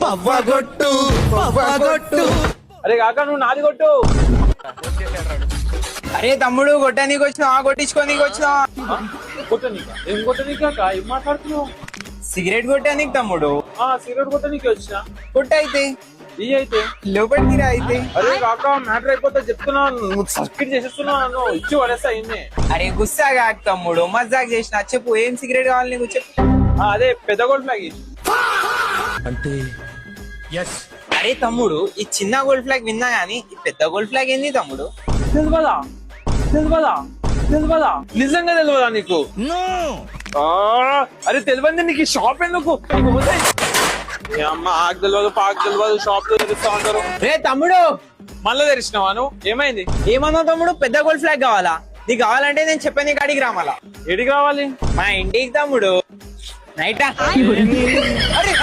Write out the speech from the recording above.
పవ్వగొట్టు పవ్వగొట్టు. అరే కాక నువ్వు నాది కొట్టు. అరే తమ్ముడు కొట్టనీకి వచ్చినా కొట్టించుకోనీకి వచ్చినా కొట్టనీకా? ఏం కొట్టనీకా? ఏం మాట్లాడుతున్నావు? సిగరెట్ కొట్టానికి తమ్ముడు. సిగరెట్ కొట్టనీకి వచ్చిన. కొట్టయితే ఈ అయితే లోపలికి రా అయితే. అరే కాక మ్యాటర్ అయిపోతే చెప్తున్నా, నువ్వు సర్కిట్ చేసేస్తున్నా, నన్ను ఇచ్చి పడేస్తా ఇన్నే. అరే గుస్సాగా తమ్ముడు, మజాక్ చేసిన. చెప్పు ఏం సిగరెట్ కావాలి నీకు చెప్పు. అదే పెద్ద గోల్డ్ ఫ్లాగ్. అంటే ఎస్. అరే తమ్ముడు ఈ చిన్న గోల్డ్ ఫ్లాగ్ విన్నా గానీ ఈ పెద్ద గోల్డ్ ఫ్లాగ్ ఏంది తమ్ముడు? తెలియదా? తెలియదా? తెలియదా? నిజంగా తెలియదా నీకు? అరే తెలియదు నీకు. ఈ షాప్ ఎందుకు? అమ్మ ఆకు తెలియదు, పాకు తెలియదు, షాప్ లో తెరుస్తా ఉంటారు. రే తమ్ముడు మళ్ళీ తెరిచినావా నువ్వు? ఏమైంది? ఏమన్నావు తమ్ముడు? పెద్ద గోల్డ్ ఫ్లాగ్ కావాలా? నీకు కావాలంటే నేను చెప్పాను కాడికి రామాలా. ఎడికి రావాలి? మా ఇంటికి తమ్ముడు. నైటా? అరే